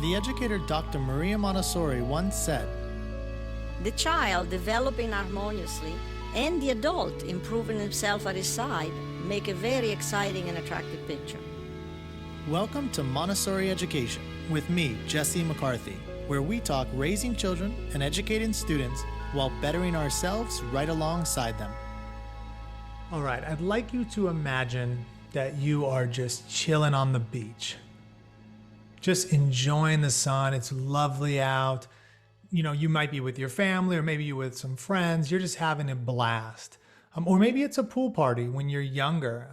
The educator Dr. Maria Montessori once said, The child developing harmoniously and the adult improving himself at his side make a very exciting and attractive picture. Welcome to Montessori Education with me, Jesse McCarthy, where we talk raising children and educating students while bettering ourselves right alongside them. All right, I'd like you to imagine that you are just chilling on the beach, just enjoying the sun. It's lovely out. You know, you might be with your family or maybe you're with some friends. You're just having a blast. Or maybe it's a pool party when you're younger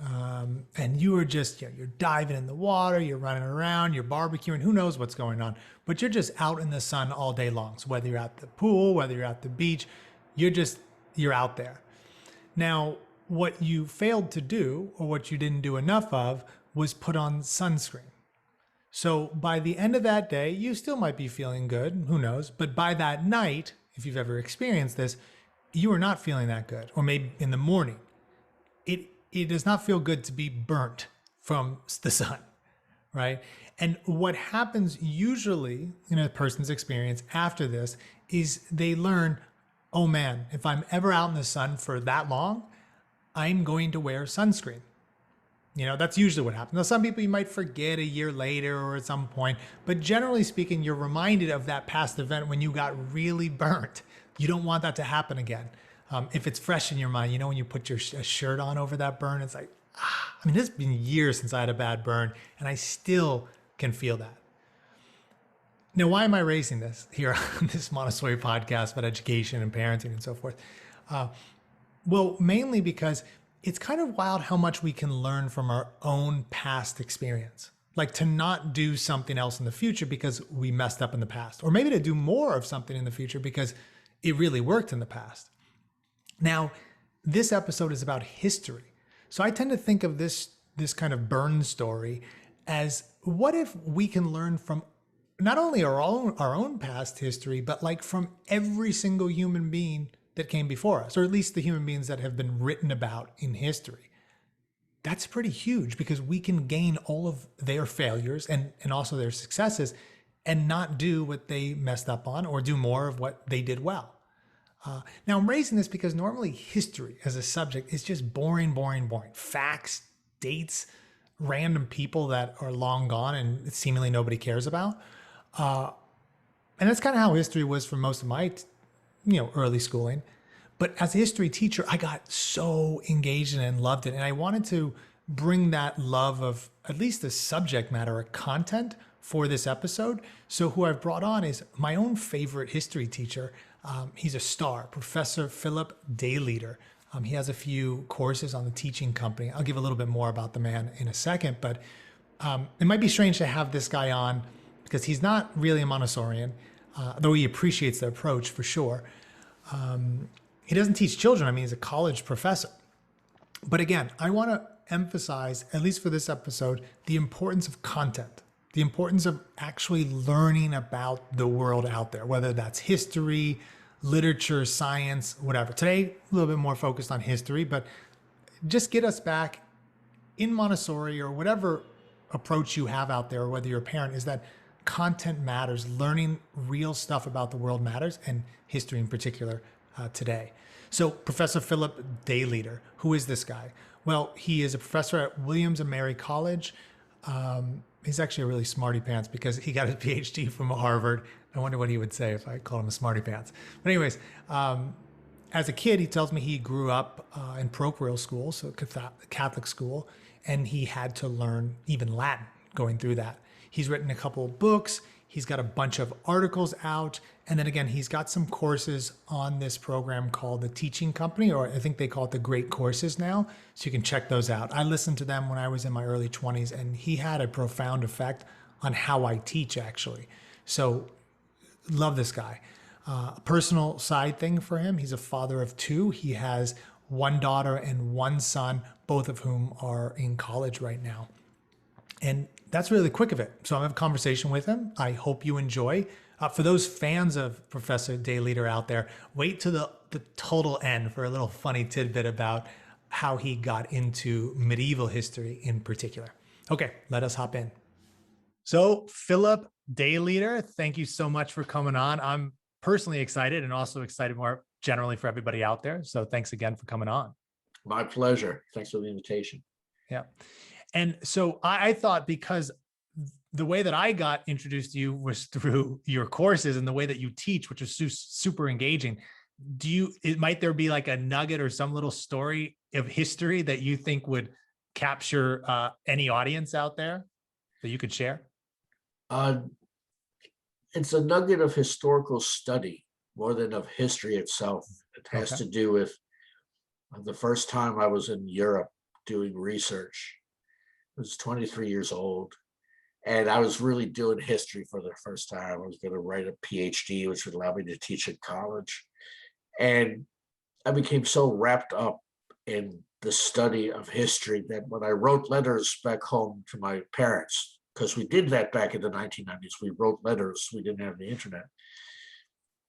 and you are just, you're diving in the water, you're running around, you're barbecuing, who knows what's going on, but you're just out in the sun all day long. So whether you're at the pool, whether you're at the beach, you're out there. Now, what you failed to do or what you didn't do enough of was put on sunscreen. So by the end of that day, you still might be feeling good, who knows, but by that night, if you've ever experienced this, you are not feeling that good. Or maybe in the morning, it does not feel good to be burnt from the sun, right? And what happens usually in a person's experience after this is they learn, oh man, if I'm ever out in the sun for that long, I'm going to wear sunscreen. You know, that's usually what happens. Now, some people you might forget a year later or at some point, but generally speaking, you're reminded of that past event when you got really burnt. You don't want that to happen again. If it's fresh in your mind, you know, when you put a shirt on over that burn, it's like, I mean, it's been years since I had a bad burn and I still can feel that. Now, why am I raising this here on this Montessori podcast about education and parenting and so forth? Well, mainly because it's kind of wild how much we can learn from our own past experience. Like to not do something else in the future because we messed up in the past, or maybe to do more of something in the future because it really worked in the past. Now, this episode is about history. So I tend to think of this kind of burn story as what if we can learn from not only our own past history, but like from every single human being that came before us, or at least the human beings that have been written about in history. That's pretty huge because we can gain all of their failures and also their successes and not do what they messed up on or do more of what they did well. Now I'm raising this because normally history as a subject is just boring. Facts, dates, random people that are long gone and seemingly nobody cares about. And that's kind of how history was for most of my early schooling. But as a history teacher, I got so engaged in it and loved it. And I wanted to bring that love of at least the subject matter or content for this episode. So who I've brought on is my own favorite history teacher. He's a star, Professor Philip Daileader. He has a few courses on the teaching company. I'll give a little bit more about the man in a second, but it might be strange to have this guy on because he's not really a Montessorian, though he appreciates the approach for sure. He doesn't teach children. I mean, he's a college professor. But again, I want to emphasize, at least for this episode, the importance of content, the importance of actually learning about the world out there, whether that's history, literature, science, whatever. Today, a little bit more focused on history, but just get us back in Montessori or whatever approach you have out there, or whether you're a parent, is that content matters. Learning real stuff about the world matters, and history in particular today. So Professor Philip Daileader, who is this guy? Well, he is a professor at Williams and Mary College. He's actually a really smarty pants because he got his PhD from Harvard. I wonder what he would say if I called him a smarty pants. But anyways, as a kid, he tells me he grew up in parochial school, so Catholic school, and he had to learn even Latin going through that. He's written a couple of books. He's got a bunch of articles out. And then again, he's got some courses on this program called the Teaching Company, or I think they call it the Great Courses now. So you can check those out. I listened to them when I was in my early 20s, and he had a profound effect on how I teach, actually. So love this guy. A personal side thing for him, he's a father of two. He has one daughter and one son, both of whom are in college right now. And that's really the quick of it. So I'm going to have a conversation with him. I hope you enjoy. For those fans of Professor Daileader out there, wait to the total end for a little funny tidbit about how he got into medieval history in particular. Okay, let us hop in. So, Philip Daileader, thank you so much for coming on. I'm personally excited and also excited more generally for everybody out there. So, thanks again for coming on. My pleasure. Thanks for the invitation. Yeah. And so I thought, because the way that I got introduced to you was through your courses and the way that you teach, which is super engaging. Might there be like a nugget or some little story of history that you think would capture any audience out there that you could share? It's a nugget of historical study more than of history itself. It has to do with the first time I was in Europe doing research. I was 23 years old, and I was really doing history for the first time. I was going to write a PhD, which would allow me to teach at college. And I became so wrapped up in the study of history that when I wrote letters back home to my parents, because we did that back in the 1990s, we wrote letters, we didn't have the internet.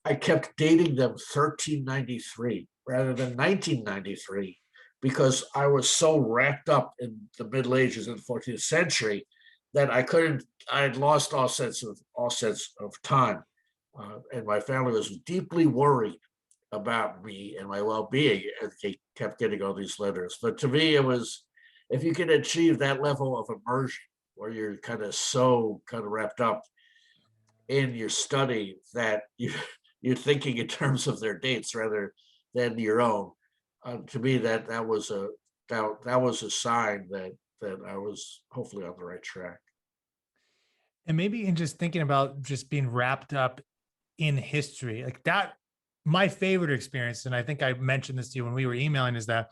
I kept dating them 1393 rather than 1993, because I was so wrapped up in the Middle Ages and the 14th century that I had lost all sense of time. And my family was deeply worried about me and my well-being, and they kept getting all these letters. But to me, it was, if you can achieve that level of immersion where you're kind of wrapped up in your study that you're thinking in terms of their dates rather than your own. To me, that was a sign that I was hopefully on the right track. And maybe in just thinking about just being wrapped up in history, like that, my favorite experience, and I think I mentioned this to you when we were emailing, is that,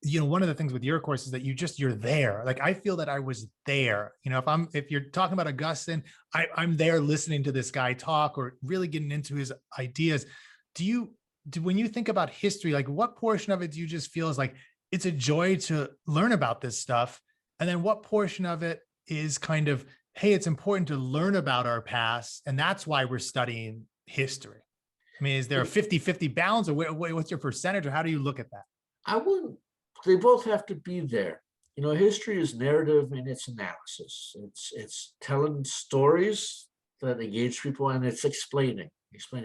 one of the things with your course is that you're there. Like, I feel that I was there. If you're talking about Augustine, I'm there listening to this guy talk or really getting into his ideas. When you think about history, like, what portion of it do you just feel is like, it's a joy to learn about this stuff? And then what portion of it is kind of, hey, it's important to learn about our past, and that's why we're studying history? I mean, is there a 50-50 balance, or what's your percentage, or how do you look at that? They both have to be there. History is narrative in its analysis. It's telling stories that engage people, and it's explaining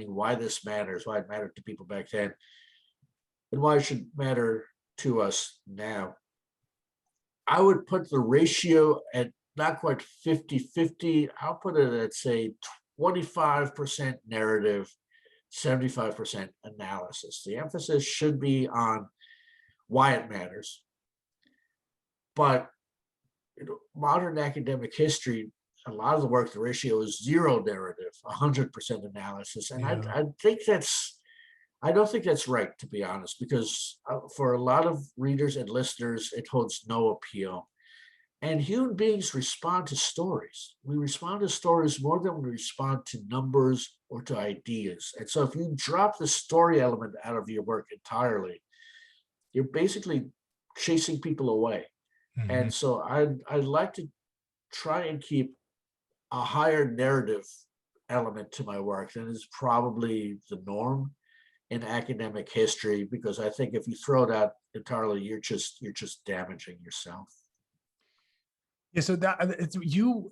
why this matters, why it mattered to people back then, and why it should matter to us now. I would put the ratio at not quite 50-50. I'll put it at, say, 25% narrative, 75% analysis. The emphasis should be on why it matters. But modern academic history, a lot of the work, the ratio is 0 narrative, 100% analysis. And I don't think that's right, to be honest, because for a lot of readers and listeners, it holds no appeal. And human beings respond to stories. We respond to stories more than we respond to numbers or to ideas. And so if you drop the story element out of your work entirely, you're basically chasing people away. Mm-hmm. And so I'd like to try and keep a higher narrative element to my work than is probably the norm in academic history, because I think if you throw it out entirely, you're just damaging yourself. Yeah, so you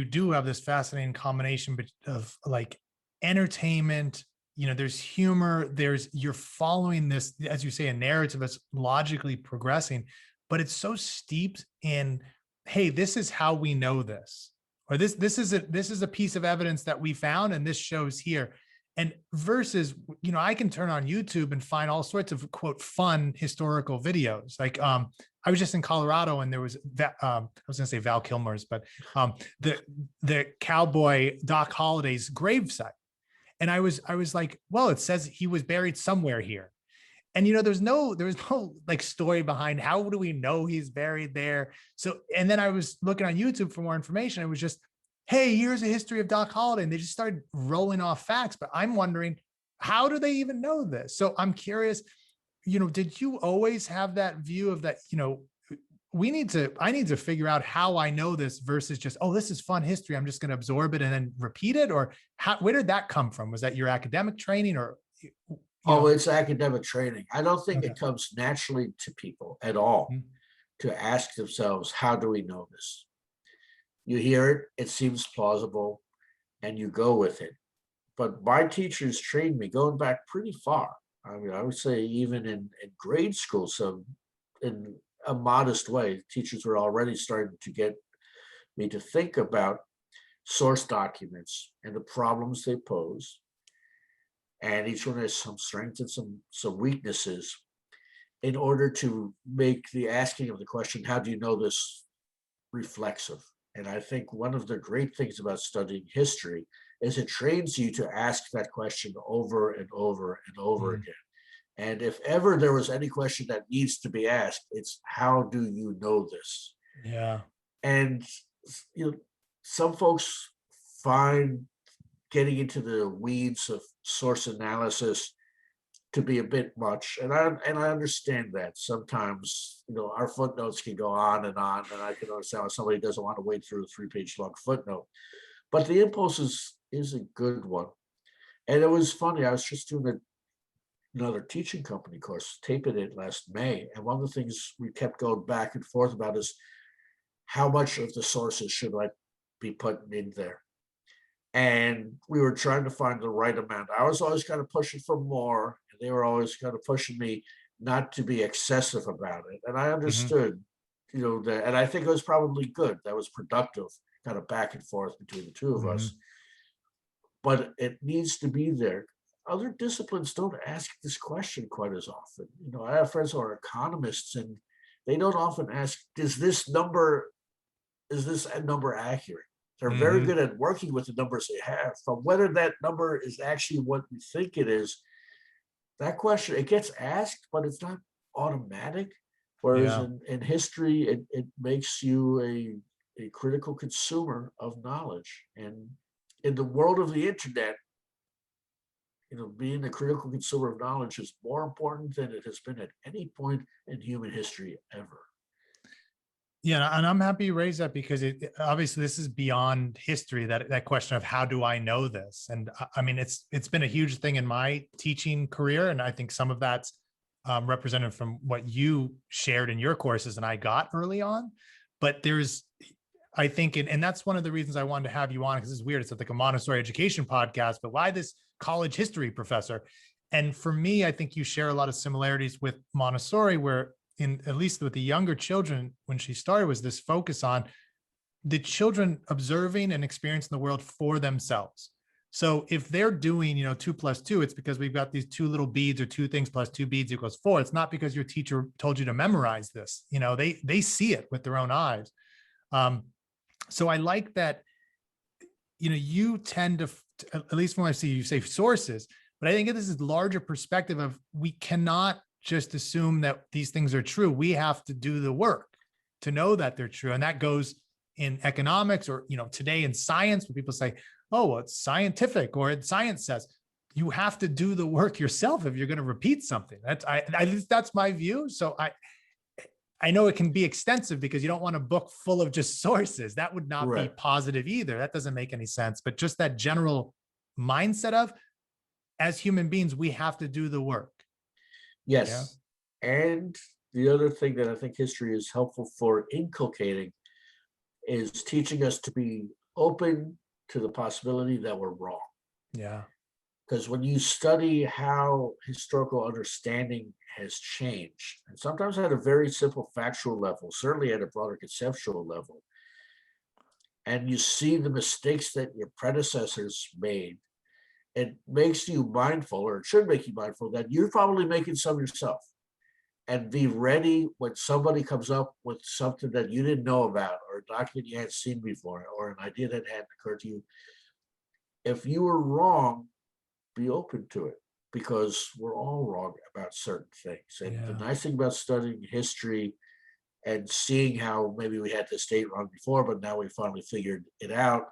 do have this fascinating combination of like entertainment. There's humor, you're following this, as you say, a narrative that's logically progressing, but it's so steeped in, hey, this is how we know this, or this is a piece of evidence that we found, and this shows here. And versus, I can turn on YouTube and find all sorts of, quote, fun historical videos. Like, I was just in Colorado, and there was I was going to say Val Kilmer's, but the cowboy Doc Holliday's gravesite. And I was like, well, it says he was buried somewhere here. And, there's no like story behind how do we know he's buried there. So, and then I was looking on YouTube for more information. It was just, hey, here's a history of Doc Holliday. And they just started rolling off facts. But I'm wondering, how do they even know this? So I'm curious, did you always have that view of that, I need to figure out how I know this versus just, oh, this is fun history, I'm just going to absorb it and then repeat it? Or where did that come from? Was that your academic training, or? It's academic training. I don't think it comes naturally to people at all to ask themselves, how do we know this? You hear it, it seems plausible, and you go with it. But my teachers trained me going back pretty far. I mean, I would say even in grade school, so in a modest way, teachers were already starting to get me to think about source documents and the problems they pose. And each one has some strengths and some weaknesses in order to make the asking of the question, how do you know this, reflexive. And I think one of the great things about studying history is it trains you to ask that question over and over and over again. And if ever there was any question that needs to be asked, it's how do you know this? Yeah. And you know, some folks find getting into the weeds of source analysis to be a bit much, and I understand that sometimes our footnotes can go on, and I can understand why somebody doesn't want to wade through a 3-page long footnote. But the impulse is a good one, and it was funny. I was just doing another teaching company course, taping it last May, and one of the things we kept going back and forth about is how much of the sources should I be putting in there. And we were trying to find the right amount. I was always kind of pushing for more, and they were always kind of pushing me not to be excessive about it. And I understood, that, and I think it was probably good. That was productive, kind of back and forth between the two of us. But it needs to be there. Other disciplines don't ask this question quite as often. I have friends who are economists, and they don't often ask, is this number accurate? They're very good at working with the numbers they have, but whether that number is actually what we think it is, that question, it gets asked, but it's not automatic. Whereas in history, it makes you a critical consumer of knowledge. And in the world of the internet, being a critical consumer of knowledge is more important than it has been at any point in human history ever. Yeah, and I'm happy you raised that, because obviously this is beyond history, that question of how do I know this? And I mean, it's been a huge thing in my teaching career. And I think some of that's represented from what you shared in your courses and I got early on. But I think, and that's one of the reasons I wanted to have you on, because it's weird. It's like a Montessori education podcast, but why this college history professor? And for me, I think you share a lot of similarities with Montessori, where at least with the younger children, when she started, was this focus on the children observing and experiencing the world for themselves. So if they're doing, 2 + 2, it's because we've got these 2 little beads, or 2 things plus 2 beads equals 4. It's not because your teacher told you to memorize this. They see it with their own eyes. So I like that, you tend to, at least when I see you say sources, but I think this is larger perspective of, we cannot just assume that these things are true. We have to do the work to know that they're true. And that goes in economics, or, today in science, when people say, oh, well, it's scientific, or science says. You have to do the work yourself if you're going to repeat something. That's my view. So I know it can be extensive, because you don't want a book full of just sources. That would not be positive either. That doesn't make any sense. But just that general mindset of, as human beings, we have to do the work. Yes. Yeah. And the other thing that I think history is helpful for inculcating is teaching us to be open to the possibility that we're wrong. Yeah. Because when you study how historical understanding has changed, and sometimes at a very simple factual level, certainly at a broader conceptual level, and you see the mistakes that your predecessors made, it makes you mindful, or it should make you mindful, that you're probably making some yourself. And be ready when somebody comes up with something that you didn't know about, or a document you hadn't seen before, or an idea that hadn't occurred to you. If you were wrong, be open to it, because we're all wrong about certain things. And the nice thing about studying history and seeing how maybe we had this date wrong before, but now we finally figured it out.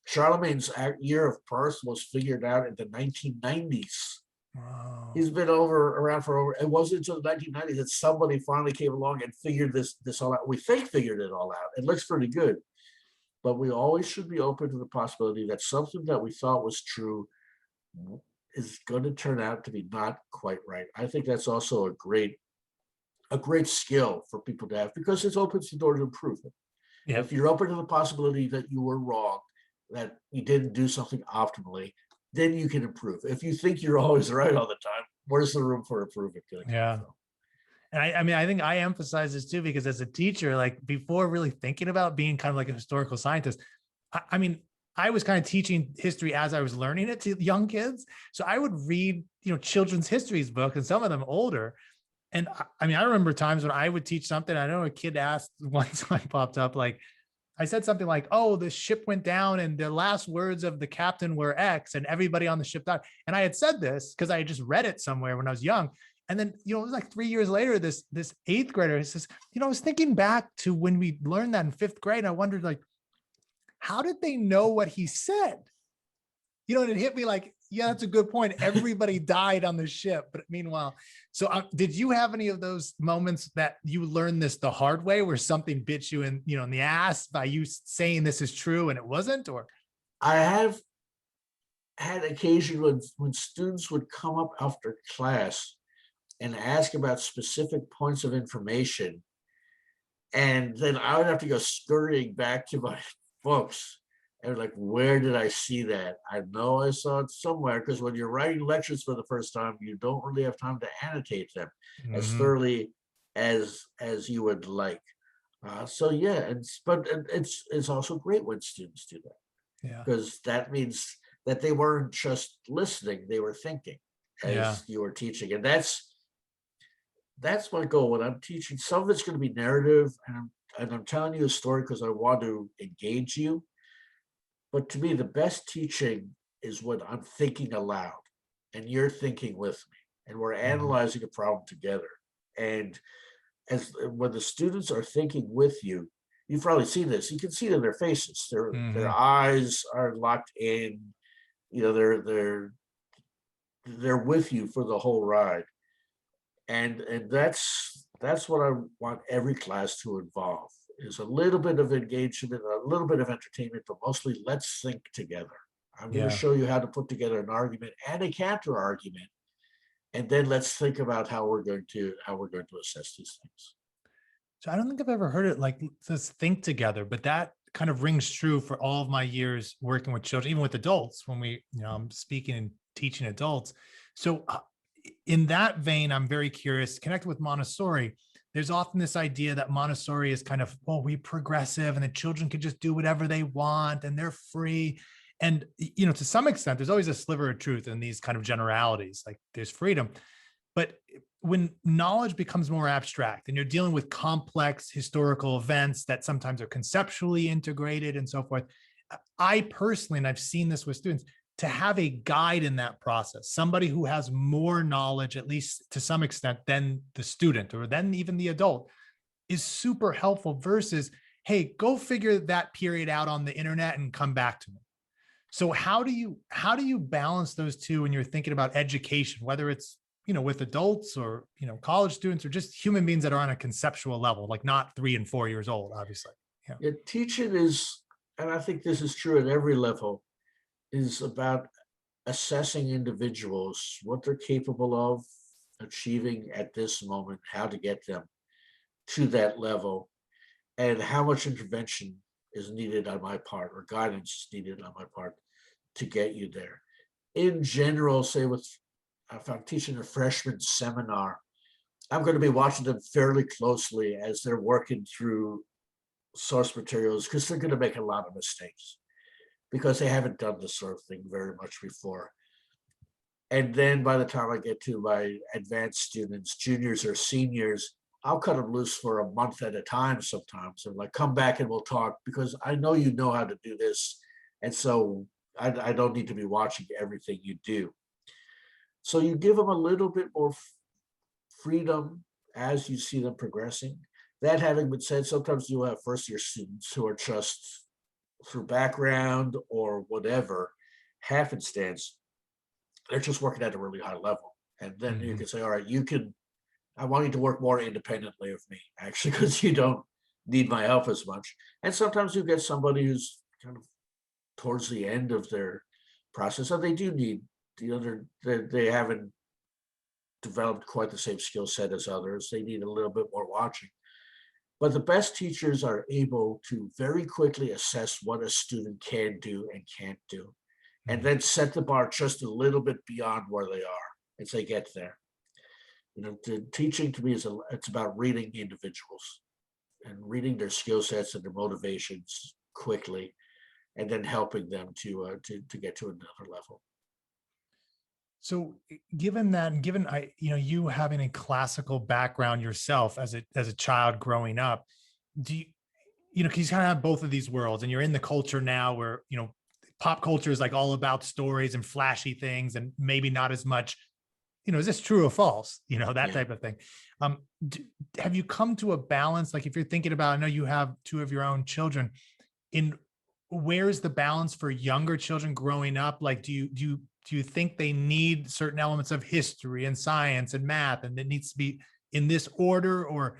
Charlemagne's year of birth was figured out in the 1990s. Wow. He's been around for over. It wasn't until the 1990s that somebody finally came along and figured this all out. We think figured it all out. It looks pretty good, but we always should be open to the possibility that something that we thought was true is going to turn out to be not quite right. I think that's also a great skill for people to have, because it opens the door to improvement. Yep. If you're open to the possibility that you were wrong, that you didn't do something optimally, then you can improve. If you think you're always right all the time, where's the room for improvement going to come Yeah. from? And I mean, I think I emphasize this too, because as a teacher, like before really thinking about being kind of like a historical scientist, I mean, I was kind of teaching history as I was learning it to young kids. So I would read, children's histories book, and some of them older. And I mean, I remember times when I would teach something. I know a kid asked one time popped up, like, I said something like, oh, the ship went down and the last words of the captain were X and everybody on the ship died. And I had said this because I had just read it somewhere when I was young. And then, it was like 3 years later, this eighth grader says, I was thinking back to when we learned that in fifth grade. I wondered, like, how did they know what he said? And it hit me like, yeah, that's a good point. Everybody died on the ship. But meanwhile, so did you have any of those moments that you learned this the hard way, where something bit you in the ass by you saying this is true and it wasn't? Or I have had occasion when students would come up after class and ask about specific points of information. And then I would have to go scurrying back to my books and like, where did I see that? I know I saw it somewhere, because when you're writing lectures for the first time, you don't really have time to annotate them as thoroughly as you would like. So yeah, but it's also great when students do that, yeah, because that means that they weren't just listening, they were thinking as you were teaching. And that's my goal when I'm teaching. Some of it's going to be narrative, and I'm telling you a story because I want to engage you. But to me, the best teaching is when I'm thinking aloud and you're thinking with me and we're analyzing a problem together. And when the students are thinking with you, you've probably seen this. You can see it in their faces. Their eyes are locked in. They're with you for the whole ride. And that's what I want every class to involve, is a little bit of engagement, a little bit of entertainment, but mostly let's think together. I'm going to show you how to put together an argument and a counter argument, and then let's think about how we're going to assess these things. So I don't think I've ever heard it like, let's think together, but that kind of rings true for all of my years working with children, even with adults, when I'm speaking and teaching adults. So in that vein, I'm very curious, connected with Montessori. There's often this idea that Montessori is kind of, we progressive and the children can just do whatever they want and they're free. And, to some extent, there's always a sliver of truth in these kind of generalities, like there's freedom. But when knowledge becomes more abstract and you're dealing with complex historical events that sometimes are conceptually integrated and so forth, I personally, and I've seen this with students, to have a guide in that process, somebody who has more knowledge, at least to some extent, than the student or then even the adult, is super helpful versus, hey, go figure that period out on the internet and come back to me. So how do you balance those two when you're thinking about education, whether it's, with adults or, college students or just human beings that are on a conceptual level, like not 3 and 4 years old, obviously. Yeah, teaching is, and I think this is true at every level, is about assessing individuals, what they're capable of achieving at this moment, how to get them to that level, and how much intervention is needed on my part or guidance is needed on my part to get you there. In general, say if I'm teaching a freshman seminar, I'm going to be watching them fairly closely as they're working through source materials, because they're going to make a lot of mistakes because they haven't done this sort of thing very much before. And then by the time I get to my advanced students, juniors or seniors, I'll cut them loose for a month at a time sometimes. And like, come back and we'll talk, because I know you know how to do this. And so I don't need to be watching everything you do. So you give them a little bit more freedom as you see them progressing. That having been said, sometimes you'll have first year students who are just, through background or whatever happenstance, they're just working at a really high level. And then you can say, all right, I want you to work more independently of me, actually, because you don't need my help as much. And sometimes you get somebody who's kind of towards the end of their process, and they do need, they haven't developed quite the same skill set as others. They need a little bit more watching. But the best teachers are able to very quickly assess what a student can do and can't do, and then set the bar just a little bit beyond where they are as they get there. The teaching to me it's about reading individuals and reading their skill sets and their motivations quickly, and then helping them to get to another level. So given that, and given you having a classical background yourself as a child growing up, do you, because you kind of have both of these worlds, and you're in the culture now where, pop culture is like all about stories and flashy things, and maybe not as much, is this true or false? That type of thing. Have you come to a balance? Like if you're thinking about, I know you have two of your own children, where's the balance for younger children growing up? Like, do you think they need certain elements of history and science and math, and it needs to be in this order? Or,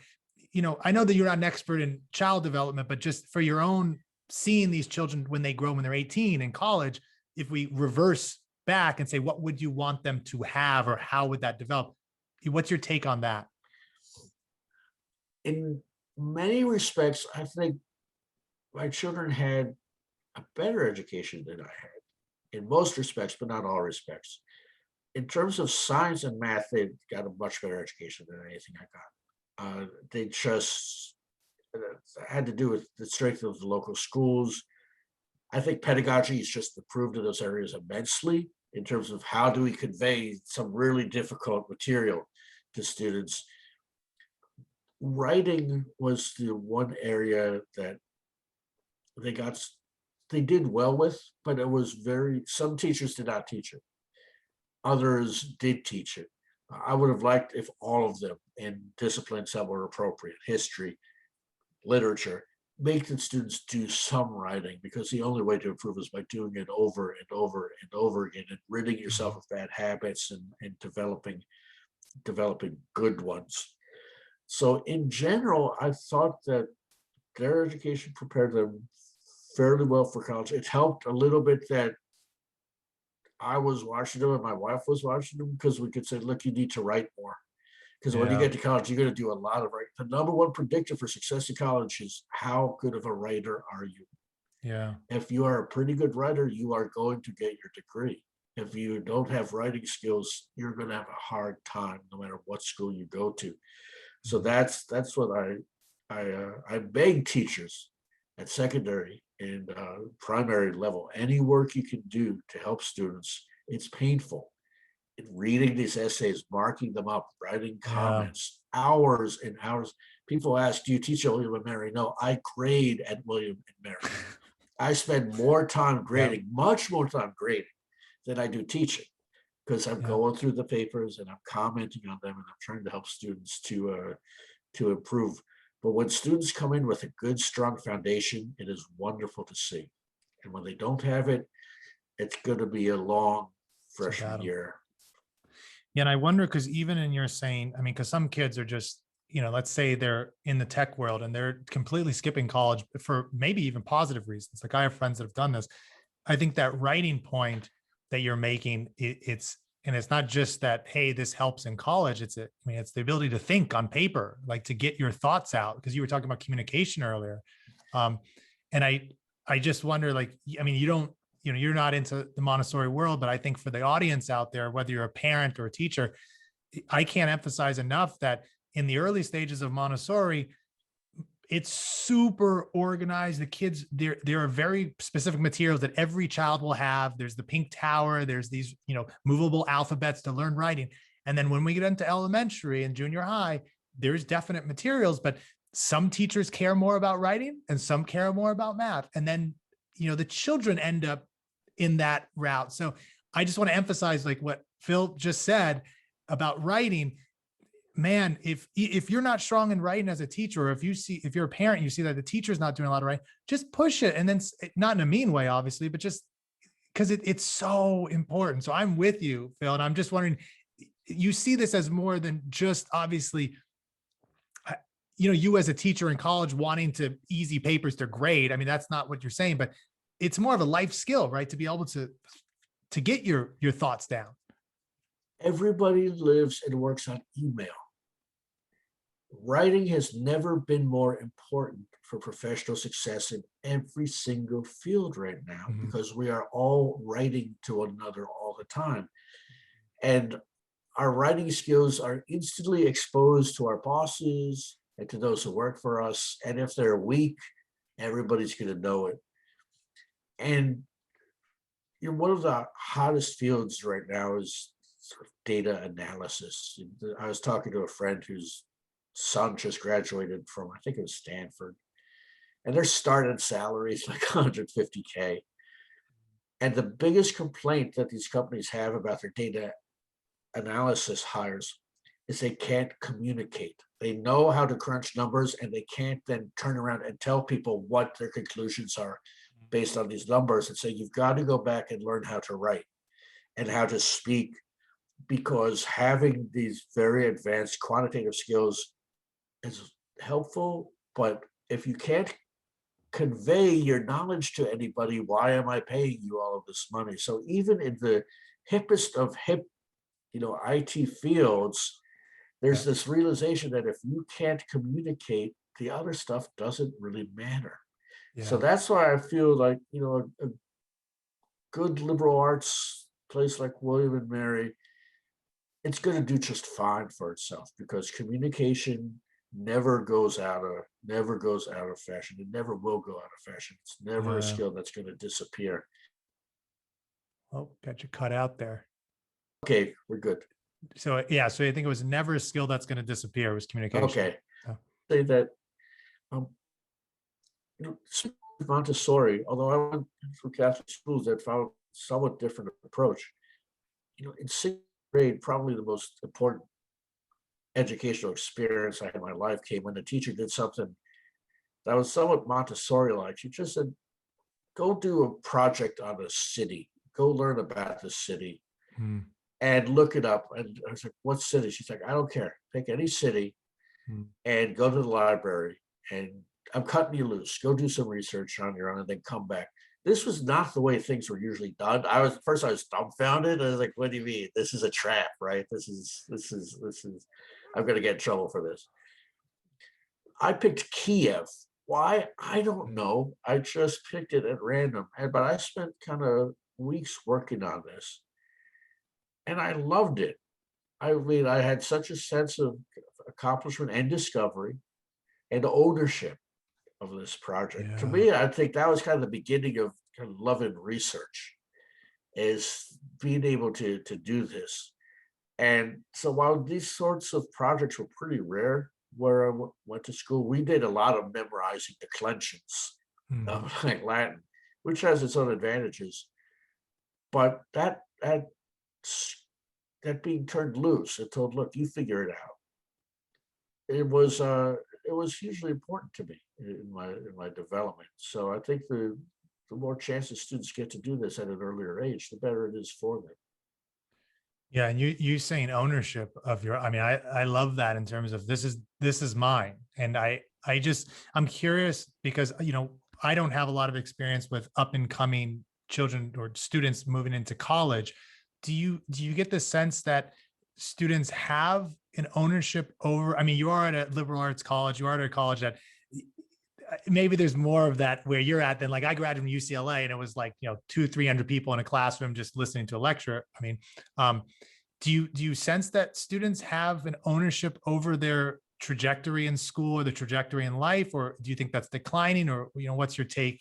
I know that you're not an expert in child development, but just for your own seeing these children when they grow, when they're 18 in college, if we reverse back and say, what would you want them to have, or how would that develop? What's your take on that? In many respects, I think my children had a better education than I had, in most respects, but not all respects. In terms of science and math, they got a much better education than anything I got. They just had to do with the strength of the local schools. I think pedagogy has just improved in those areas immensely in terms of how do we convey some really difficult material to students. Writing was the one area that they did well with, but it was some teachers did not teach it. Others did teach it. I would have liked if all of them in disciplines that were appropriate, history, literature, make the students do some writing, because the only way to improve is by doing it over and over and over again, and ridding yourself of bad habits and developing good ones. So in general, I thought that their education prepared them fairly well for college. It helped a little bit that I was watching them and my wife was watching them, because we could say, look, you need to write more. Because when you get to college, you're going to do a lot of writing. The number one predictor for success in college is how good of a writer are you? Yeah. If you are a pretty good writer, you are going to get your degree. If you don't have writing skills, you're going to have a hard time no matter what school you go to. So that's what I beg teachers at secondary and primary level, any work you can do to help students, it's painful. Reading these essays, marking them up, writing comments, hours and hours. People ask, do you teach at William and Mary? No, I grade at William and Mary. I spend more time grading, much more time grading than I do teaching, because I'm going through the papers and I'm commenting on them, and I'm trying to help students to improve. But when students come in with a good, strong foundation, it is wonderful to see. And when they don't have it, it's going to be a long freshman year. Yeah, and I wonder, because even in your saying, I mean, because some kids are just, let's say they're in the tech world and they're completely skipping college for maybe even positive reasons. Like I have friends that have done this. I think that writing point that you're making, it's not just that, hey, this helps in college. It's the ability to think on paper, like to get your thoughts out, because you were talking about communication earlier. And I just wonder, like, I mean, you're not into the Montessori world, but I think for the audience out there, whether you're a parent or a teacher, I can't emphasize enough that in the early stages of Montessori, it's super organized. The kids, there are very specific materials that every child will have. There's the pink tower. There's these, movable alphabets to learn writing. And then when we get into elementary and junior high, there's definite materials, but some teachers care more about writing and some care more about math. And then, the children end up in that route. So I just want to emphasize, like what Phil just said about writing. Man, if you're not strong in writing as a teacher, or if you're a parent, you see that the teacher's not doing a lot of writing, just push it. And then, not in a mean way, obviously, but just because it's so important. So I'm with you, Phil. And I'm just wondering, you see this as more than just obviously, you as a teacher in college wanting to easy papers to grade. I mean, that's not what you're saying, but it's more of a life skill, right? To be able to get your thoughts down. Everybody lives and works on email. writing has never been more important for professional success in every single field right now, because we are all writing to one another all the time. And our writing skills are instantly exposed to our bosses and to those who work for us. And if they're weak, everybody's going to know it. And one of the hottest fields right now is sort of data analysis. I was talking to a friend whose son just graduated from, I think it was Stanford, and their starting salary is like 150K. And the biggest complaint that these companies have about their data analysis hires is they can't communicate. They know how to crunch numbers, and they can't then turn around and tell people what their conclusions are based on these numbers, and say, you've got to go back and learn how to write and how to speak, because having these very advanced quantitative skills is helpful. But if you can't convey your knowledge to anybody, why am I paying you all of this money? So even in the hippest of hip, IT fields, there's this realization that if you can't communicate, the other stuff doesn't really matter. So that's why I feel like, a good liberal arts place like William and Mary, it's going to do just fine for itself, because communication never goes out of fashion. It never will go out of fashion. It's never a skill that's going to disappear. Oh, got you cut out there. Okay, we're good. So yeah, so I think it was never a skill that's going to disappear. It was communication. Okay, say that. Montessori, although I went through Catholic schools that followed somewhat different approach, in sixth grade, probably the most important educational experience I had in my life came when the teacher did something that was somewhat Montessori-like. She just said, go do a project on a city, go learn about the city and look it up. And I was like, what city? She's like, I don't care. Pick any city and go to the library, and I'm cutting you loose. Go do some research on your own and then come back. This was not the way things were usually done. I was dumbfounded. I was like, what do you mean? This is a trap, right? This is, I'm going to get in trouble for this. I picked Kiev. Why? I don't know. I just picked it at random. But I spent kind of weeks working on this, and I loved it. I mean, I had such a sense of accomplishment and discovery and ownership of this project. To me, I think that was kind of the beginning of kind of loving research, is being able to do this. And so while these sorts of projects were pretty rare where I went to school, we did a lot of memorizing declensions of like Latin, which has its own advantages. But that being turned loose and told, look, you figure it out. It was hugely important to me in my development. So I think the more chances students get to do this at an earlier age, the better it is for them. Yeah, and you saying ownership of your, I mean, I love that in terms of this is mine. And I'm curious because, I don't have a lot of experience with up and coming children or students moving into college. Do you get the sense that students have an ownership over, I mean, you are at a liberal arts college, you are at a college that maybe there's more of that where you're at than, like, I graduated from UCLA and it was like, 200-300 people in a classroom just listening to a lecture. I mean, do you sense that students have an ownership over their trajectory in school or the trajectory in life, or do you think that's declining, or, what's your take?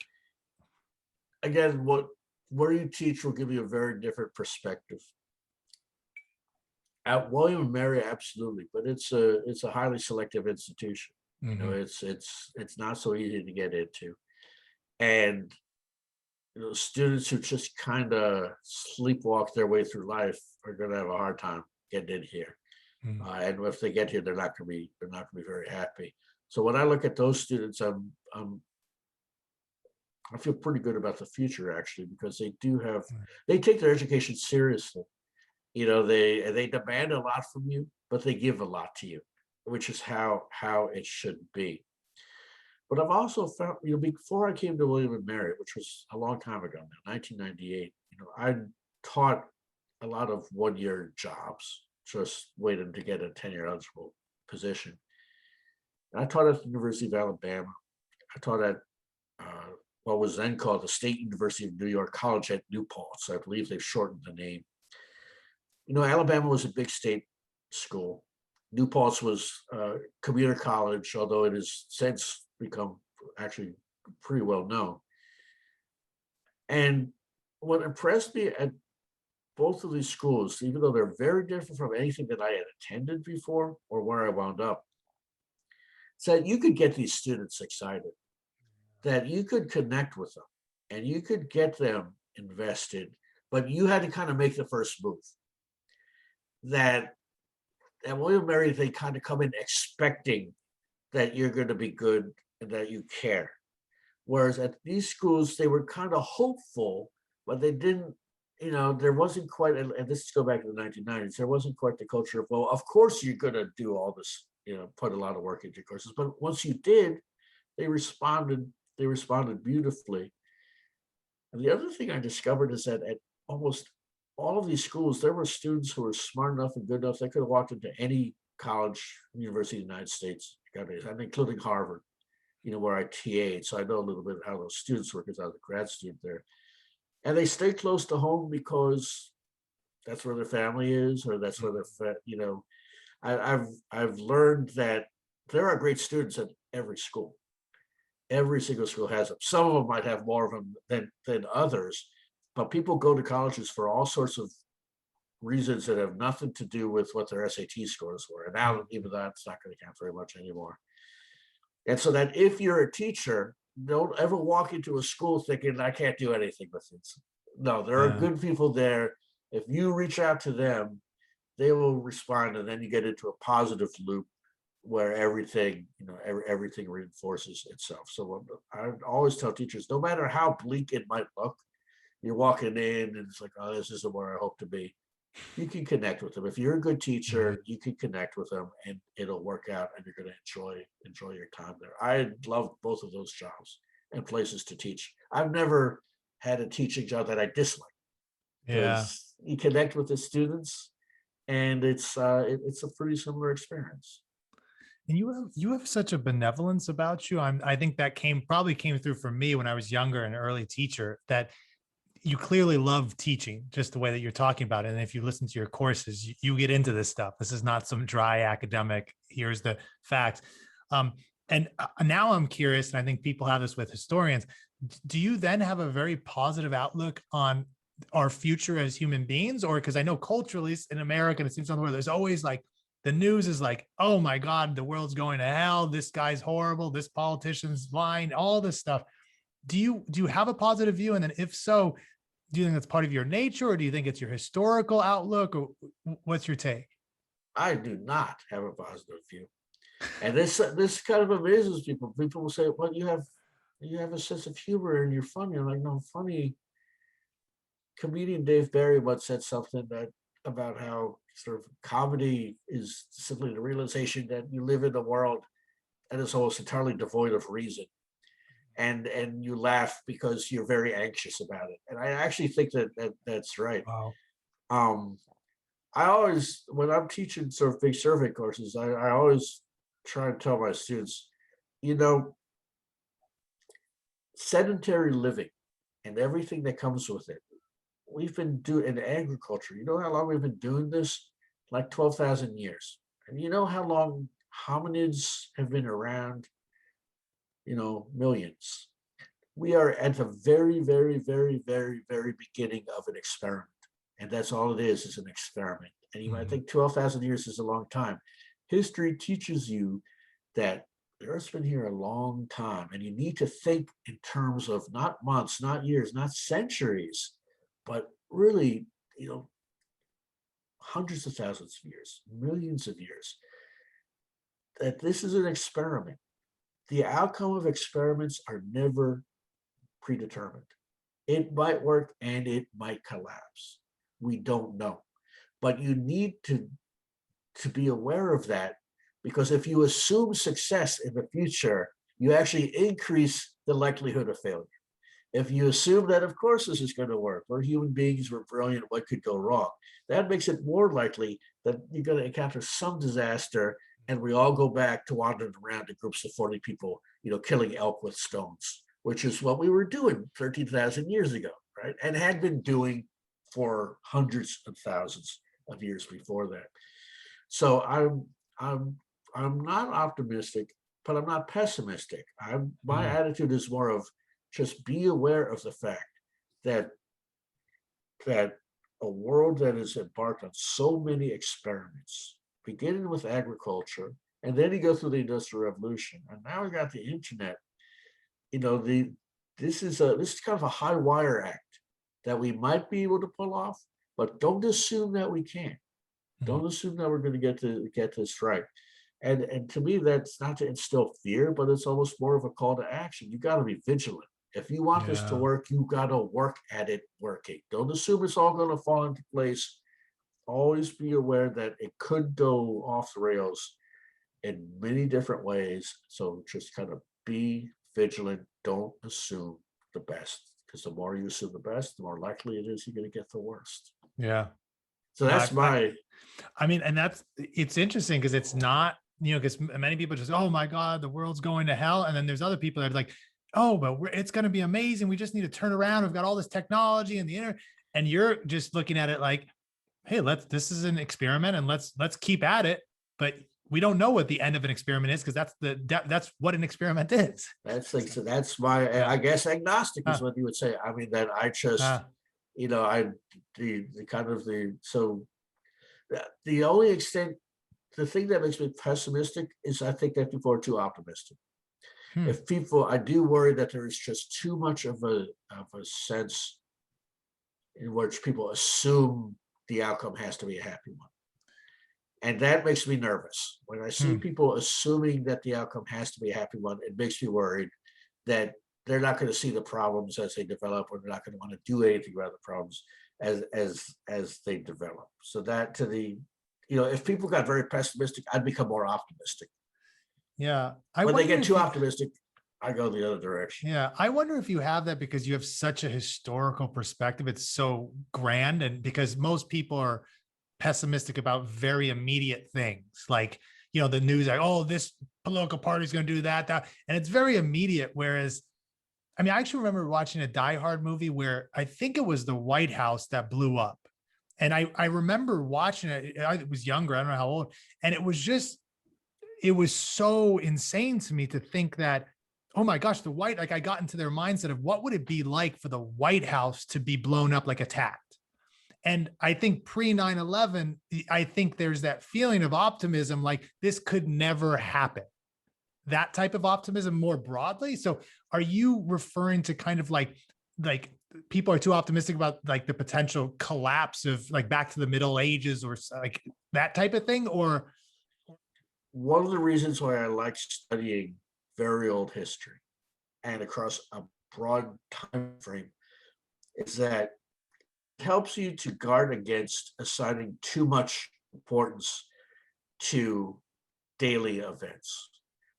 Again, where you teach will give you a very different perspective. At William & Mary, absolutely, but it's a highly selective institution. It's not so easy to get into, and students who just kind of sleepwalk their way through life are going to have a hard time getting in here. And if they get here, they're not going to be very happy. So when I look at those students, I feel pretty good about the future, actually, because they take their education seriously. They demand a lot from you, but they give a lot to you, which is how it should be. But I've also found, before I came to William & Mary, which was a long time ago now, 1998, I taught a lot of one-year jobs, just waiting to get a tenure eligible position. I taught at the University of Alabama. I taught at what was then called the State University of New York College at New Paltz. I believe they've shortened the name. You know, Alabama was a big state school. New Paltz was a commuter college, although it has since become actually pretty well known. And what impressed me at both of these schools, even though they're very different from anything that I had attended before or where I wound up, is that you could get these students excited, that you could connect with them and you could get them invested, but you had to kind of make the first move. That at William Mary, they kind of come in expecting that you're going to be good and that you care. Whereas at these schools, they were kind of hopeful, but they didn't, you know, there wasn't quite, and this is go back to the 1990s, there wasn't quite the culture of, well, of course you're going to do all this, you know, put a lot of work into your courses. But once you did, they responded beautifully. And the other thing I discovered is that at almost all of these schools, there were students who were smart enough and good enough, they could have walked into any college, university in the United States, and including Harvard, you know, where I TA'd. So I know a little bit of how those students work because I was a grad student there. And they stay close to home because that's where their family is, or that's where they're, you know, I've learned that there are great students at every school. Every single school has them. Some of them might have more of them than others, but people go to colleges for all sorts of reasons that have nothing to do with what their SAT scores were. And now even that's not going to count very much anymore. And so that if you're a teacher, don't ever walk into a school thinking, I can't do anything with it. No, there are good people there. If you reach out to them, they will respond, and then you get into a positive loop where everything, you know, everything reinforces itself. So I always tell teachers, no matter how bleak it might look, you're walking in and it's like, oh, this isn't where I hope to be. You can connect with them. If you're a good teacher, you can connect with them and it'll work out and you're going to enjoy your time there. I love both of those jobs and places to teach. I've never had a teaching job that I dislike. Because you connect with the students and it's a pretty similar experience. And you have such a benevolence about you. I think that probably came through for me when I was younger, an early teacher, that you clearly love teaching just the way that you're talking about it. And if you listen to your courses, you get into this stuff. This is not some dry academic, here's the facts. And now I'm curious, and I think people have this with historians, do you then have a very positive outlook on our future as human beings? Or because I know culturally in America, and it seems somewhere, there's always like, the news is like, oh my God, the world's going to hell. This guy's horrible. This politician's lying, all this stuff. Do you have a positive view? And then if so, do you think that's part of your nature, or do you think it's your historical outlook, or what's your take? I do not have a positive view. And this kind of amazes people. People will say, well, you have a sense of humor and you're funny. I'm like, no, funny. Comedian Dave Barry once said something about how sort of comedy is simply the realization that you live in a world that is almost entirely devoid of reason. And you laugh because you're very anxious about it. And I actually think that's right. Wow. I always, when I'm teaching sort of big survey courses, I always try to tell my students, you know, sedentary living and everything that comes with it. We've been doing in agriculture. You know how long we've been doing this? Like 12,000 years. And you know how long hominids have been around? You know, millions. We are at the very, very, very, very, very beginning of an experiment. And that's all it is an experiment. And you might think 12,000 years is a long time. History teaches you that the Earth's been here a long time. And you need to think in terms of not months, not years, not centuries, but really, you know, hundreds of thousands of years, millions of years. That this is an experiment. The outcome of experiments are never predetermined. It might work and it might collapse. We don't know. But you need to be aware of that, because if you assume success in the future, you actually increase the likelihood of failure. If you assume that, of course, this is going to work, we're human beings, we're brilliant, what could go wrong? That makes it more likely that you're going to encounter some disaster and we all go back to wandering around in groups of 40 people, killing elk with stones, which is what we were doing 13,000 years ago, right? And had been doing for hundreds of thousands of years before that. So I'm not optimistic, but I'm not pessimistic. My attitude is more of just be aware of the fact that a world that is embarked on so many experiments, beginning with agriculture, and then you go through the Industrial Revolution, and now we got the internet. This is kind of a high wire act that we might be able to pull off, but don't assume that we can. Don't assume that we're going to get this right. And to me, that's not to instill fear, but it's almost more of a call to action. You got to be vigilant. If you want this to work, you got to work at it working. Don't assume it's all going to fall into place. Always be aware that it could go off the rails in many different ways. So just kind of be vigilant. Don't assume the best, because the more you assume the best, the more likely it is you're going to get the worst. Yeah. So that's I mean, and it's interesting because it's not, because many people just, oh my God, the world's going to hell. And then there's other people that are like, oh, but it's going to be amazing. We just need to turn around. We've got all this technology and the internet. And you're just looking at it like, hey, this is an experiment and let's keep at it. But we don't know what the end of an experiment is, because that's what an experiment is. So that's my, I guess agnostic is what you would say. I mean, that I just, the only extent, the thing that makes me pessimistic is I think that people are too optimistic. If people, I do worry that there is just too much of a sense in which people assume the outcome has to be a happy one. And that makes me nervous. When I see people assuming that the outcome has to be a happy one, it makes me worried that they're not going to see the problems as they develop, or they're not going to want to do anything about the problems as they develop. So that if people got very pessimistic, I'd become more optimistic. Yeah. When they get too optimistic, I go the other direction. Yeah. I wonder if you have that because you have such a historical perspective. It's so grand, and because most people are pessimistic about very immediate things, like, the news, like, oh, this political party is going to do that, and it's very immediate. Whereas, I mean, I actually remember watching a Die Hard movie where I think it was the White House that blew up. And I remember watching it. I was younger. I don't know how old. And it was so insane to me to think that, oh my gosh, I got into their mindset of what would it be like for the White House to be blown up, like attacked. And I think pre 9/11, I think there's that feeling of optimism, like this could never happen. That type of optimism more broadly. So are you referring to kind of like people are too optimistic about like the potential collapse of like back to the Middle Ages or like that type of thing? Or one of the reasons why I like studying very old history and across a broad time frame is that it helps you to guard against assigning too much importance to daily events.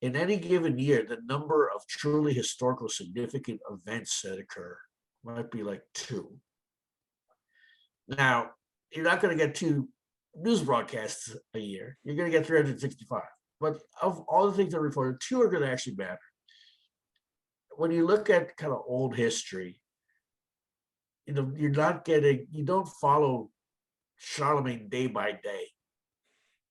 In any given year, the number of truly historical significant events that occur might be like 2. Now, you're not going to get 2 news broadcasts a year. You're going to get 365. But of all the things that are reported, 2 are going to actually matter. When you look at kind of old history, you don't follow Charlemagne day by day.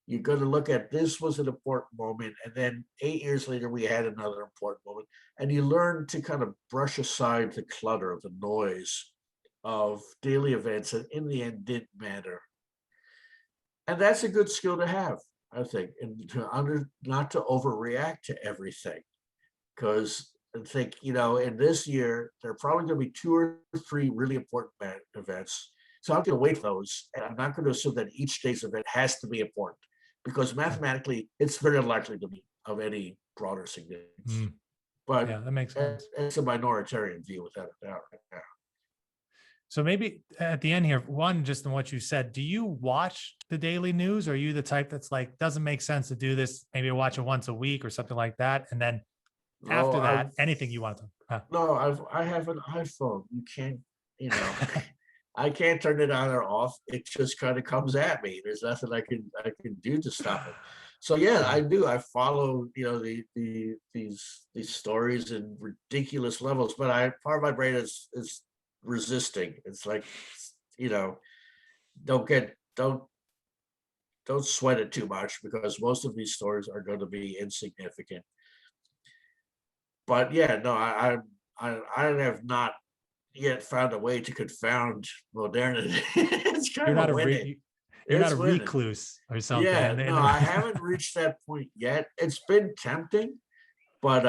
You're going to look at this was an important moment, and then 8 years later we had another important moment, and you learn to kind of brush aside the clutter of the noise of daily events that in the end didn't matter. And that's a good skill to have, I think, and not to overreact to everything, because I think, in this year there are probably going to be 2 or 3 really important events. So I'm going to wait for those, and I'm not going to assume that each day's event has to be important, because mathematically it's very unlikely to be of any broader significance. But yeah, that makes sense. It's a minoritarian view without a doubt right now. So maybe at the end here, one, just in what you said, do you watch the daily news? Or are you the type that's like, doesn't make sense to do this? Maybe watch it once a week or something like that. And then after that, anything you want to. No, I have an iPhone. You can't, I can't turn it on or off. It just kind of comes at me. There's nothing I can do to stop it. So yeah, I do. I follow, these stories in ridiculous levels, but part of my brain is resisting. It's like, you know, don't get don't sweat it too much, because most of these stories are going to be insignificant. But yeah, no, I have not yet found a way to confound modernity. It's You're kind not of a winning. you're not It's a winning. recluse or something. Yeah, no, I And haven't reached that point yet. It's been tempting, but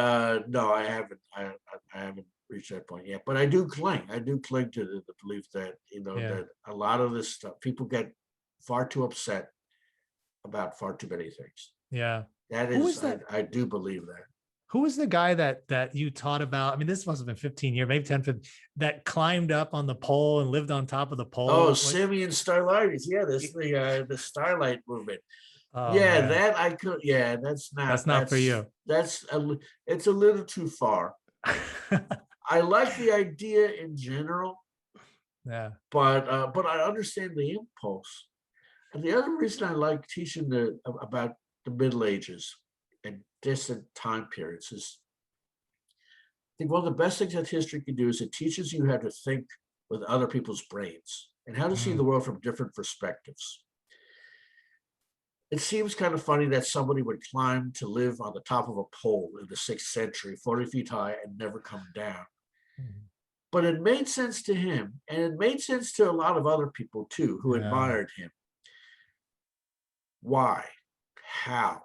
no, I haven't. I haven't reached that point yet. But I do cling. I do cling to the belief that yeah, that a lot of this stuff, people get far too upset about far too many things. yeah. That Who is, is that? I do believe that. Who was the guy that you taught about? I mean, this must have been 15 years, maybe 10, 15, that climbed up on the pole and lived on top of the Oh, pole. Simeon Starlight. Yeah, this the Starlight Movement. Oh Yeah, man, that I could. Yeah, that's not for you. it's a little too far. I like the idea in general, Yeah. but I understand the impulse. And the other reason I like teaching about the Middle Ages and distant time periods is, I think one of the best things that history can do is it teaches you how to think with other people's brains and how to see Mm, the world from different perspectives. It seems kind of funny that somebody would climb to live on the top of a pole in the 6th century, 40 feet high, and never come down. mm, But it made sense to him, and it made sense to a lot of other people too who yeah. admired him. Why? How?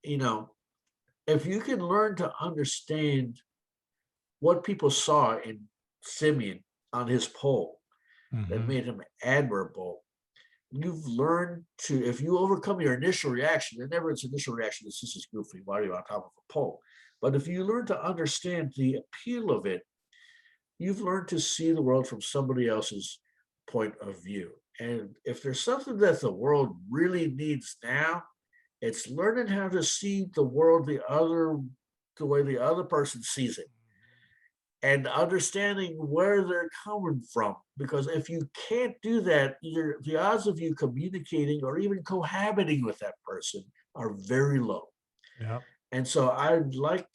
You know, if you can learn to understand what people saw in Simeon on his pole that Mhm. made him admirable, you've learned to, if you overcome your initial reaction, and everyone's initial reaction is, this is goofy, why are you on top of a pole? But if you learn to understand the appeal of it, you've learned to see the world from somebody else's point of view. And if there's something that the world really needs now, it's learning how to see the world the way the other person sees it, and understanding where they're coming from. Because if you can't do that, the odds of you communicating or even cohabiting with that person are very low. Yeah. And so I like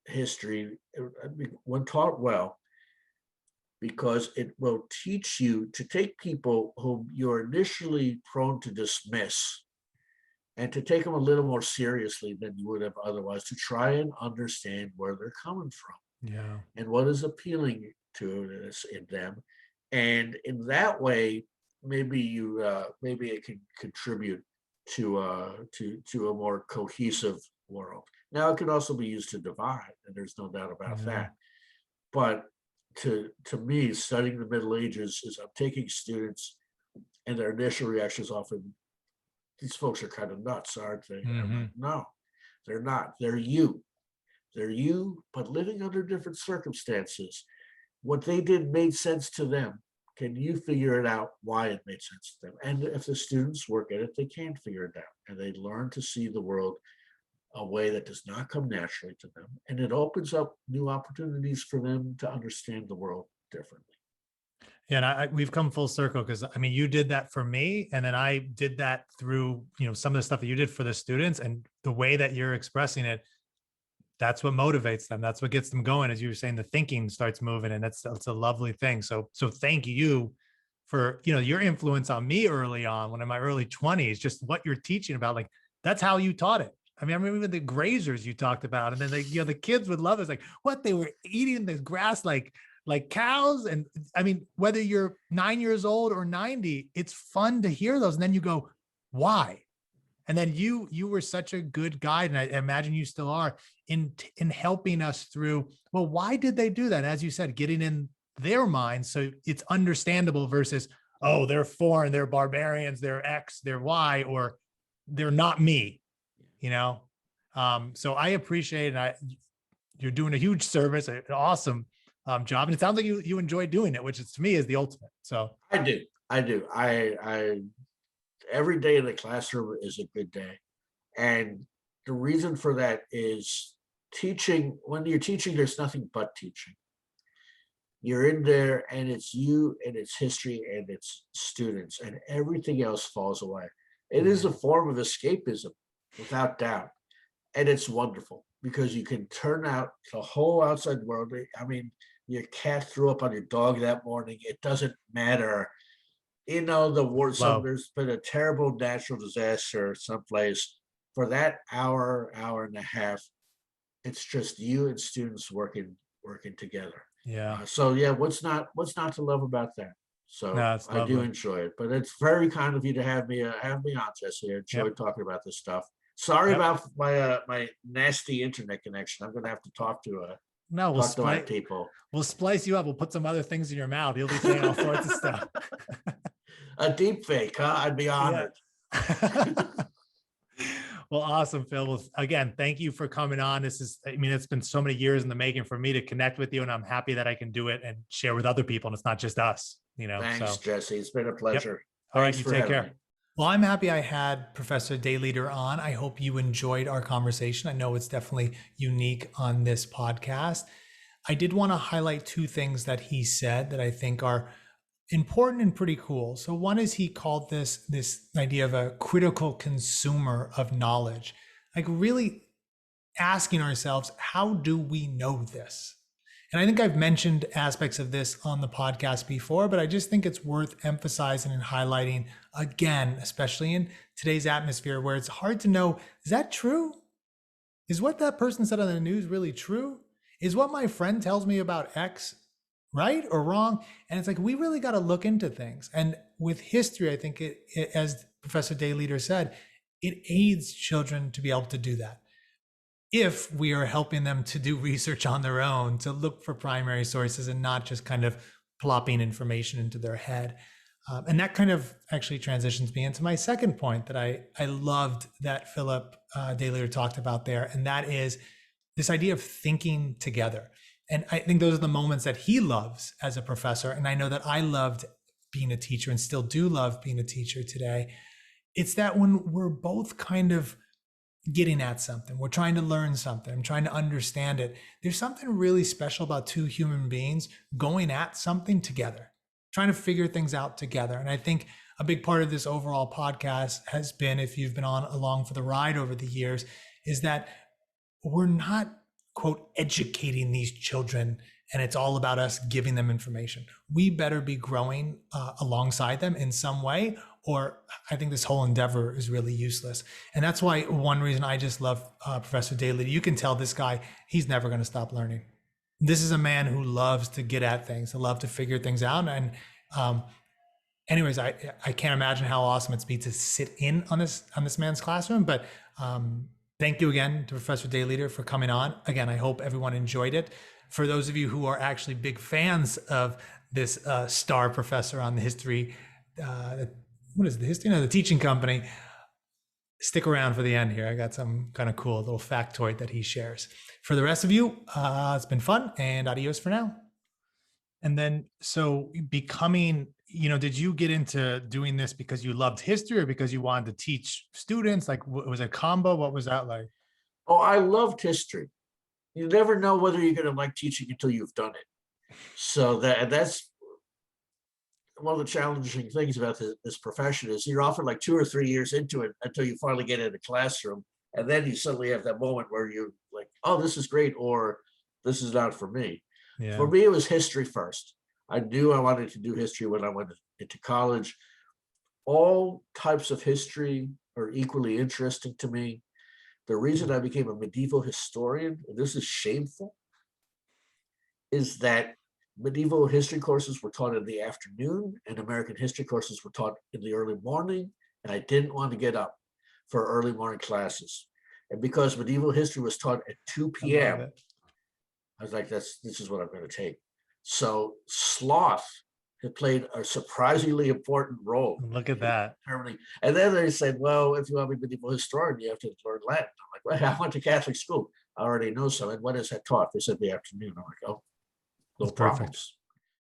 history, when taught well, because it will teach you to take people whom you're initially prone to dismiss and to take them a little more seriously than you would have otherwise, to try and understand where they're coming from Yeah. and what is appealing to us in them. And in that way, maybe it can contribute to a more cohesive world. Now, it can also be used to divide, and there's no doubt about Yeah. that. But to me, studying the Middle Ages is, I'm taking students, and their initial reaction is often, these folks are kind of nuts, aren't they? And I'm like, Mhm. no, they're not. They're you. They're you, but living under different circumstances. What they did made sense to them. Can you figure it out why it made sense to them? And if the students work at it, they can figure it out, and they learn to see the world a way that does not come naturally to them. And it opens up new opportunities for them to understand the world differently. Yeah, and we've come full circle, because I mean, you did that for me, and then I did that through, some of the stuff that you did for the students, and the way that you're expressing it, that's what motivates them. That's what gets them going. As you were saying, the thinking starts moving, and that's a lovely thing. So thank you for, your influence on me early on, when in my early 20s, just what you're teaching about, like, that's how you taught it. I mean, I remember even the grazers you talked about, and then the kids would love it. It's like, what, they were eating the grass like cows. And I mean, whether you're 9 years old or 90, it's fun to hear those. And then you go, why? And then you were such a good guide, and I imagine you still are, in helping us through, well, why did they do that? As you said, getting in their minds so it's understandable, versus, oh, they're foreign, they're barbarians, they're X, they're Y, or they're not me, you know? So I appreciate it. You're doing a huge service, an awesome job. And it sounds like you enjoy doing it, which is, to me, is the ultimate. So I do. I do. I every day in the classroom is a good day. And the reason for that is, teaching, when you're teaching, there's nothing but teaching. You're in there, and it's you, and it's history, and it's students, and everything else falls away. It is a form of escapism. without doubt. And it's wonderful because you can turn out the whole outside world. I mean, your cat threw up on your dog that morning. It doesn't matter. You know, Flow. there's been a terrible natural disaster someplace. For that hour and a half, it's just you and students working together. Yeah. So yeah, what's not to love about that? So No, it's I do lovely. enjoy it, but it's very kind of you to have me on, Jesse. I Yep. enjoyed talking about this stuff. Sorry Yep. about my nasty internet connection. I'm gonna have to No, talk to my people. we'll splice you up. We'll put some other things in your mouth. You'll be saying all sorts of stuff. A deep fake, huh? I'd be Yeah. honored. Well, awesome, Phil. Well, again, thank you for coming on. I mean, it's been so many years in the making for me to connect with you, and I'm happy that I can do it and share with other people. And it's not just us, Thanks, So, Jesse. It's been a yep. pleasure. All right. Thanks You for take having care. me. Well, I'm happy I had Professor Daileader on. I hope you enjoyed our conversation. I know it's definitely unique on this podcast. I did want to highlight two things that he said that I think are important and pretty cool. So one is he called this idea of a critical consumer of knowledge, like really asking ourselves, how do we know this? And I think I've mentioned aspects of this on the podcast before, but I just think it's worth emphasizing and highlighting again, especially in today's atmosphere where it's hard to know, is that true? Is what that person said on the news really true? Is what my friend tells me about X right or wrong? And it's like, we really got to look into things. And with history, I think as Professor Daileader said, it aids children to be able to do that. If we are helping them to do research on their own, to look for primary sources and not just kind of plopping information into their head. And that kind of actually transitions me into my second point that I loved that Philip Daileader talked about there. And that is this idea of thinking together. And I think those are the moments that he loves as a professor. And I know that I loved being a teacher and still do love being a teacher today. It's that when we're both kind of getting at something, we're trying to learn something, I'm trying to understand it. There's something really special about two human beings going at something together, trying to figure things out together. And I think a big part of this overall podcast has been, if you've been on along for the ride over the years, is that we're not, quote, educating these children and it's all about us giving them information. We better be growing alongside them in some way, or I think this whole endeavor is really useless. And that's why one reason I just love Professor Daileader. You can tell this guy, he's never going to stop learning. This is a man who loves to get at things, to love to figure things out. And anyways, I can't imagine how awesome it's be to sit in on this man's classroom. But thank you again to Professor Daileader for coming on. Again, I hope everyone enjoyed it. For those of you who are actually big fans of this star professor on the history, what is it, the history? No, the teaching company. Stick around for the end here. I got some kind of cool little factoid that he shares. For the rest of you, it's been fun, and adios for now. And then, so becoming, did you get into doing this because you loved history or because you wanted to teach students? Like, was it a combo? What was that like? Oh, I loved history. You never know whether you're going to like teaching until you've done it. So that's one of the challenging things about this profession is you're often like 2 or 3 years into it until you finally get in the classroom. And then you suddenly have that moment where you're like, oh, this is great, or this is not for me. Yeah. For me, it was history first. I knew I wanted to do history when I went into college. All types of history are equally interesting to me. The reason I became a medieval historian, and this is shameful, is that medieval history courses were taught in the afternoon and American history courses were taught in the early morning. And I didn't want to get up for early morning classes. And because medieval history was taught at 2 p.m., I was like, this is what I'm going to take. So sloth had played a surprisingly important role. Look at that. And then they said, well, if you want to be a medieval historian, you have to learn Latin. I'm like, well, I went to Catholic school. I already know some. And when is that taught? They said the afternoon. I'm like, oh, no problems.